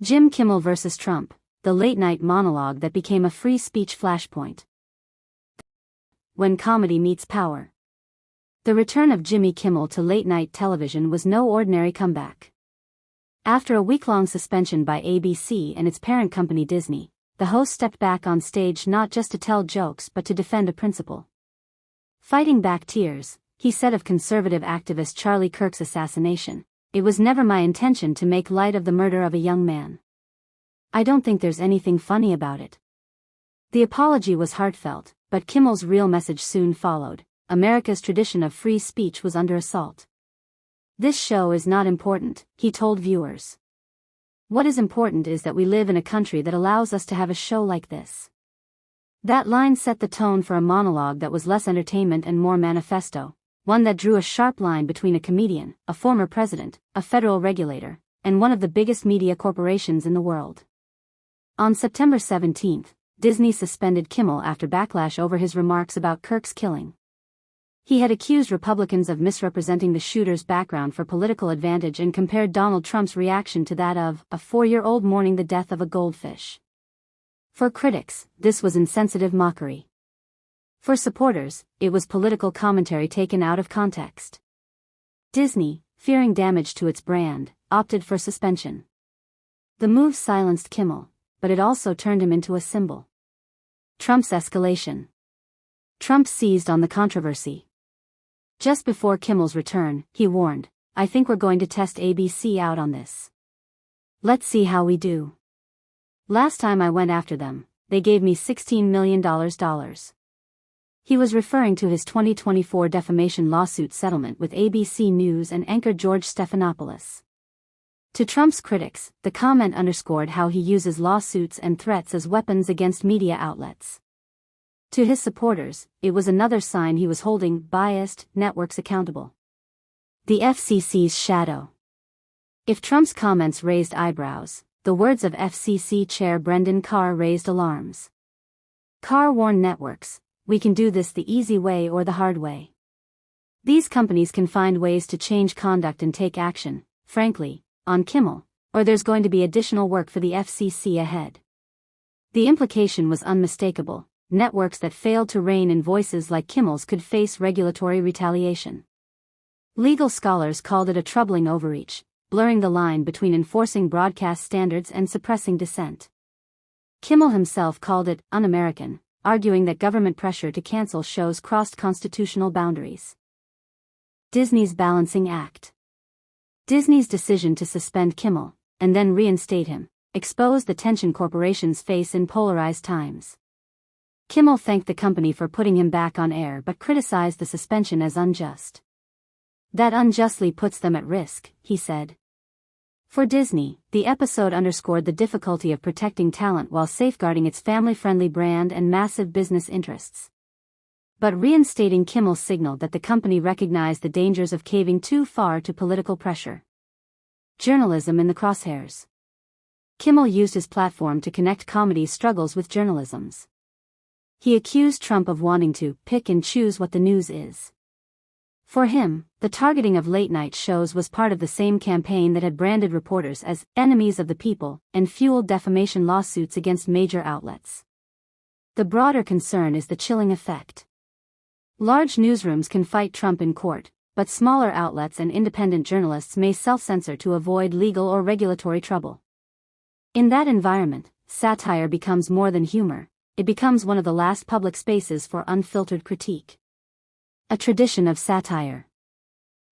Jim Kimmel vs. Trump, the late-night monologue that became a free speech flashpoint. When comedy meets power. The return of Jimmy Kimmel to late-night television was no ordinary comeback. After a week-long suspension by ABC and its parent company Disney, the host stepped back on stage not just to tell jokes but to defend a principle. Fighting back tears, he said of conservative activist Charlie Kirk's assassination, "It was never my intention to make light of the murder of a young man. I don't think there's anything funny about it." The apology was heartfelt, but Kimmel's real message soon followed. America's tradition of free speech was under assault. "This show is not important," he told viewers. "What is important is that we live in a country that allows us to have a show like this." That line set the tone for a monologue that was less entertainment and more manifesto, one that drew a sharp line between a comedian, a former president, a federal regulator, and one of the biggest media corporations in the world. On September 17, Disney suspended Kimmel after backlash over his remarks about Kirk's killing. He had accused Republicans of misrepresenting the shooter's background for political advantage and compared Donald Trump's reaction to that of a 4-year-old mourning the death of a goldfish. For critics, this was insensitive mockery. For supporters, it was political commentary taken out of context. Disney, fearing damage to its brand, opted for suspension. The move silenced Kimmel, but it also turned him into a symbol. Trump's escalation. Trump seized on the controversy. Just before Kimmel's return, he warned, "I think we're going to test ABC out on this. Let's see how we do. Last time I went after them, they gave me $16 million." He was referring to his 2024 defamation lawsuit settlement with ABC News and anchor George Stephanopoulos. To Trump's critics, the comment underscored how he uses lawsuits and threats as weapons against media outlets. To his supporters, it was another sign he was holding biased networks accountable. The FCC's shadow. If Trump's comments raised eyebrows, the words of FCC Chair Brendan Carr raised alarms. Carr warned networks, "We can do this the easy way or the hard way. These companies can find ways to change conduct and take action, frankly, on Kimmel, or there's going to be additional work for the FCC ahead." The implication was unmistakable. Networks that failed to rein in voices like Kimmel's could face regulatory retaliation. Legal scholars called it a troubling overreach, blurring the line between enforcing broadcast standards and suppressing dissent. Kimmel himself called it un-American, arguing that government pressure to cancel shows crossed constitutional boundaries. Disney's balancing act. Disney's decision to suspend Kimmel, and then reinstate him, exposed the tension corporations face in polarized times. Kimmel thanked the company for putting him back on air but criticized the suspension as unjust. "That unjustly puts them at risk," he said. For Disney, the episode underscored the difficulty of protecting talent while safeguarding its family-friendly brand and massive business interests. But reinstating Kimmel signaled that the company recognized the dangers of caving too far to political pressure. Journalism in the crosshairs. Kimmel used his platform to connect comedy's struggles with journalism's. He accused Trump of wanting to pick and choose what the news is. For him, the targeting of late-night shows was part of the same campaign that had branded reporters as enemies of the people and fueled defamation lawsuits against major outlets. The broader concern is the chilling effect. Large newsrooms can fight Trump in court, but smaller outlets and independent journalists may self-censor to avoid legal or regulatory trouble. In that environment, satire becomes more than humor. It becomes one of the last public spaces for unfiltered critique. A tradition of satire.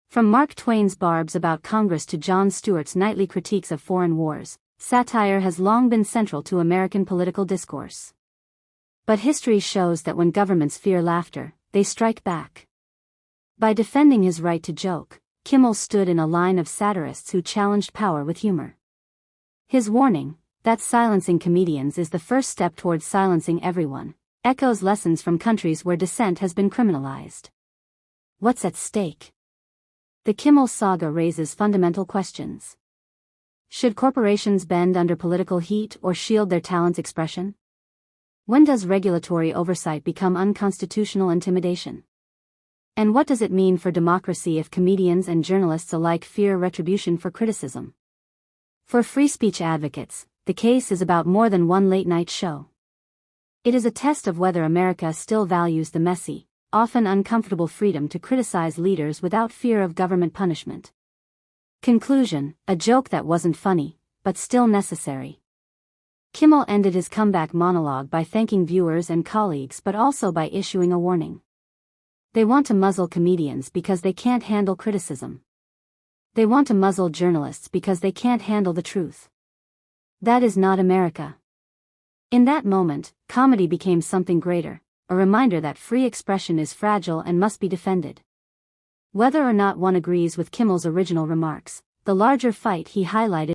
From Mark Twain's barbs about Congress to Jon Stewart's nightly critiques of foreign wars, satire has long been central to American political discourse. But history shows that when governments fear laughter, they strike back. By defending his right to joke, Kimmel stood in a line of satirists who challenged power with humor. His warning, that silencing comedians is the first step towards silencing everyone, echoes lessons from countries where dissent has been criminalized. What's at stake? The Kimmel saga raises fundamental questions. Should corporations bend under political heat or shield their talent's expression? When does regulatory oversight become unconstitutional intimidation? And what does it mean for democracy if comedians and journalists alike fear retribution for criticism? For free speech advocates, the case is about more than one late-night show. It is a test of whether America still values the messy, often uncomfortable freedom to criticize leaders without fear of government punishment. Conclusion: a joke that wasn't funny, but still necessary. Kimmel ended his comeback monologue by thanking viewers and colleagues but also by issuing a warning. They want to muzzle comedians because they can't handle criticism. They want to muzzle journalists because they can't handle the truth. That is not America. In that moment, comedy became something greater, a reminder that free expression is fragile and must be defended. Whether or not one agrees with Kimmel's original remarks, the larger fight he highlighted